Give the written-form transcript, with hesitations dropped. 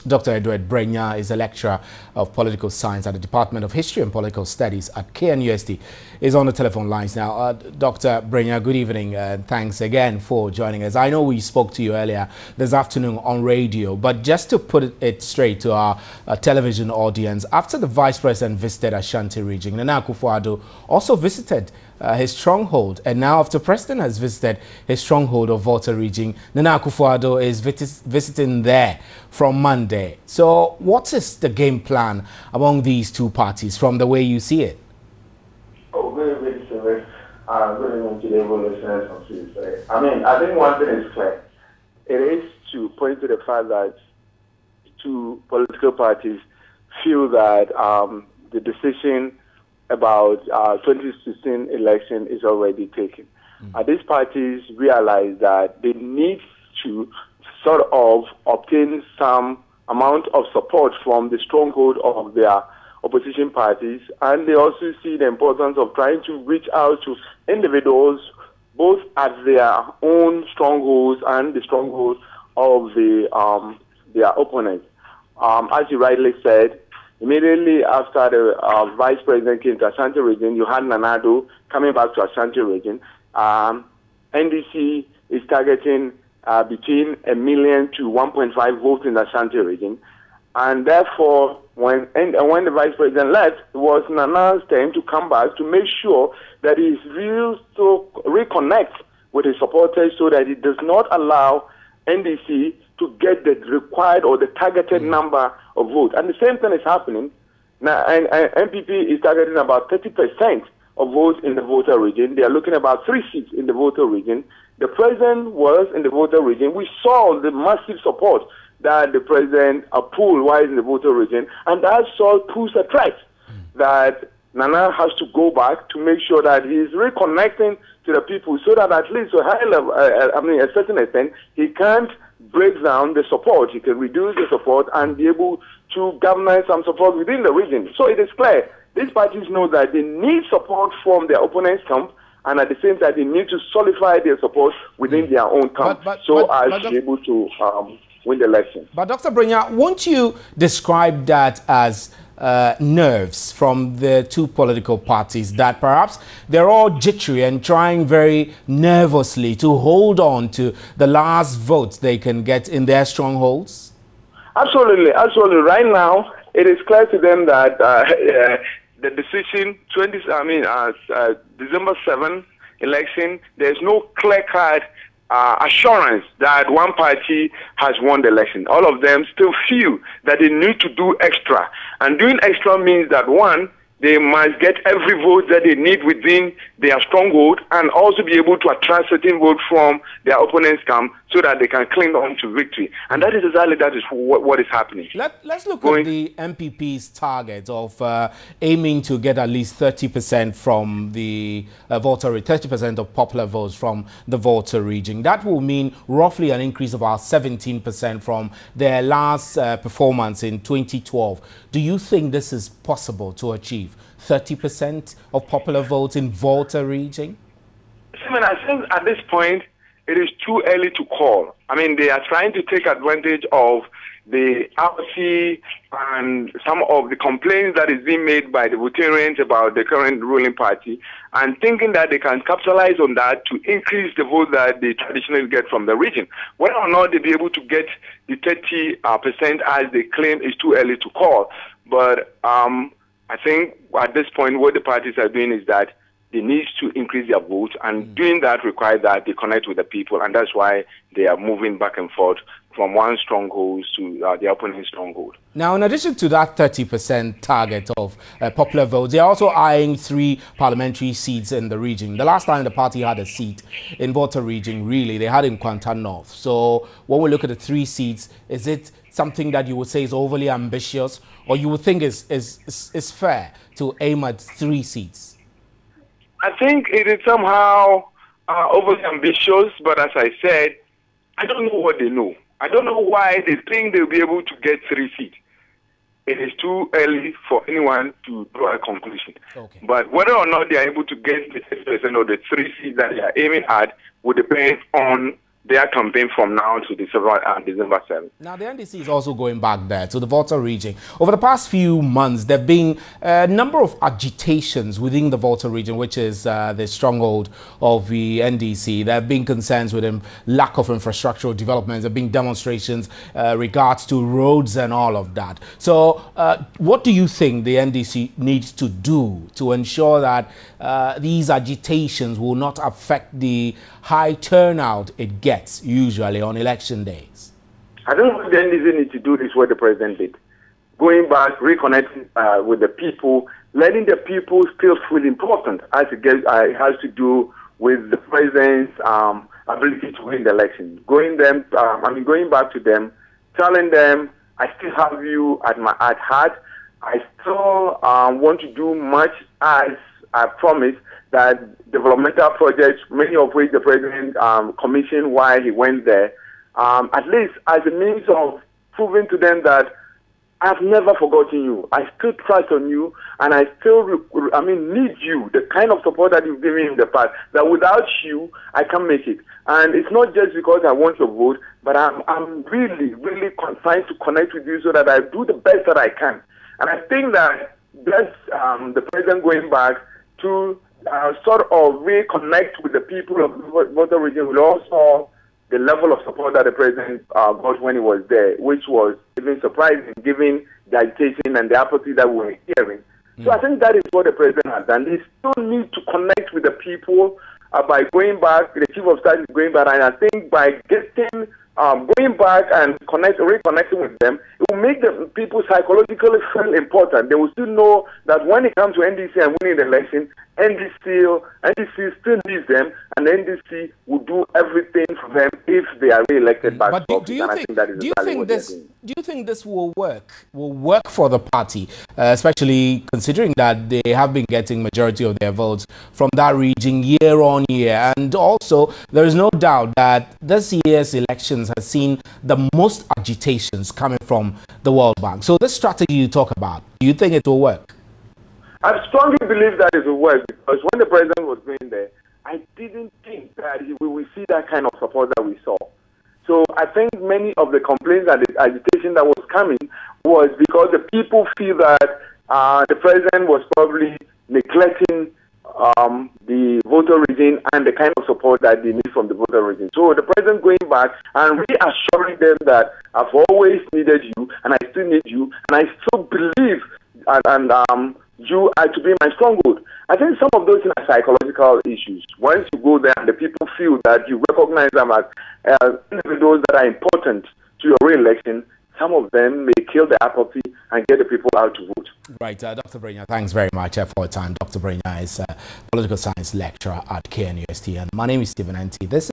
Dr. Brenya is a lecturer of political science at the Department of History and Political Studies at KNUST. Is on the telephone lines now. Dr. Brenya, good evening. Thanks again for joining us. I know we spoke to you earlier this afternoon on radio, but just to put it straight to our television audience, after the Vice President visited Ashanti region, Nana Akufo-Addo also visited his stronghold, and now after President has visited his stronghold of Volta Region, Nana Akufo-Addo is visiting there from Monday. So what is the game plan among these two parties from the way you see it? Oh, very serious. Good evening to the listeners on Tuesday. I think one thing is clear. It is to point to the fact that two political parties feel that the decision about 2016 election is already taken. These parties realize that they need to sort of obtain some amount of support from the stronghold of their opposition parties, and they also see the importance of trying to reach out to individuals both at their own strongholds and the strongholds of their opponents. As you rightly said, immediately after the Vice President came to Ashanti region, you had Nana Addo coming back to Ashanti region. NDC is targeting between 1 million to 1.5 votes in the Ashanti region. And therefore, when the Vice President left, it was Nana's turn to come back to make sure that he reconnect with his supporters so that he does not allow NDC to get the required or the targeted number of votes. And the same thing is happening now, and NPP is targeting about 30% of votes in the Volta region. They are looking at about 3 seats in the Volta region. The president was in the Volta region. We saw the massive support that the president pulled while in the Volta region, and that poses a threat that Nana has to go back to make sure that he is reconnecting to the people so that at least to a high level, a certain extent, he can't break down the support. He can reduce the support and be able to galvanize some support within the region. So it is clear, these parties know that they need support from their opponent's camp, and at the same time, they need to solidify their support within their own camp as to be able to win the election. But Dr. Brenya, won't you describe that as nerves from the two political parties, that perhaps they're all jittery and trying very nervously to hold on to the last votes they can get in their strongholds? Absolutely, absolutely. Right now, it is clear to them that the decision, December 7th election, there's no clear-cut assurance that one party has won the election. All of them still feel that they need to do extra. And doing extra means that, one, they must get every vote that they need within their stronghold and also be able to attract certain votes from their opponent's camp so that they can cling on to victory. And that is exactly what is happening. Let's look at the MPP's target of aiming to get at least 30% from the Volta, 30% of popular votes from the Volta region. That will mean roughly an increase of about 17% from their last performance in 2012. Do you think this is possible to achieve 30% of popular votes in Volta region? I think at this point, it is too early to call. They are trying to take advantage of the apathy and some of the complaints that is being made by the Votarians about the current ruling party, and thinking that they can capitalize on that to increase the vote that they traditionally get from the region. Whether or not they'll be able to get the 30% as they claim is too early to call. But I think at this point what the parties are doing is that they need to increase their vote, and doing that requires that they connect with the people, and that's why they are moving back and forth from one stronghold to the opponent's stronghold. Now, in addition to that 30% target of popular votes, they are also eyeing 3 parliamentary seats in the region. The last time the party had a seat in Volta region, really, they had in Kwanta North. So when we look at the 3 seats, is it something that you would say is overly ambitious, or you would think is fair to aim at 3 seats? I think it is somehow overly ambitious, but as I said, I don't know what they know. I don't know why they think they'll be able to get 3 seats. It is too early for anyone to draw a conclusion. Okay. But whether or not they are able to get the 30% of the 3 seats that they are aiming at will depend on their campaign from now to December 7th. Now, the NDC is also going back there to the Volta region. Over the past few months, there have been a number of agitations within the Volta region, which is the stronghold of the NDC. There have been concerns with lack of infrastructural developments. There have been demonstrations regards to roads and all of that. So what do you think the NDC needs to do to ensure that these agitations will not affect the high turnout it gets usually on election days? I don't think the NDC need to do is what the president did. Going back, reconnecting with the people, letting the people still feel important as it has to do with the president's ability to win the election. Going back to them, telling them, I still have you at heart. I still want to do much as I promised, that developmental projects, many of which the president commissioned while he went there, at least as a means of proving to them that I've never forgotten you. I still trust on you, and I still, need you, the kind of support that you've given in the past, that without you, I can't make it. And it's not just because I want your vote, but I'm really, really trying to connect with you so that I do the best that I can. And I think that that's the president going back to sort of reconnect with the people of the Volta region, will also the level of support that the president got when he was there, which was even surprising given the agitation and the apathy that we were hearing. So I think that is what the president has done. They still need to connect with the people by going back. The chief of staff is going back, and I think by getting going back and reconnecting with them, it will make the people psychologically feel important. They will still know that when it comes to NDC and winning the election, NDC still needs them, and NDC will do everything for them if they are re-elected back. But do you think this will work? Will work for the party, especially considering that they have been getting majority of their votes from that region year on year, and also there is no doubt that this year's elections has seen the most agitations coming from the World Bank. So this strategy you talk about, do you think it will work? I strongly believe that it will work, because when the president was going there, I didn't think that we will see that kind of support that we saw. So I think many of the complaints and the agitation that was coming was because the people feel that the president was probably neglecting the Volta region and the kind of support that they need from the Volta region. So the president going back and reassuring them that I've always needed you, and I still need you, and I still believe you are to be my stronghold. I think some of those are psychological issues. Once you go there and the people feel that you recognize them as individuals that are important to your re-election, some of them may kill the apathy and get the people out to vote. Right. Dr. Brenya, thanks very much for your time. Dr. Brenya is a political science lecturer at KNUST, and my name is Stephen N.T. This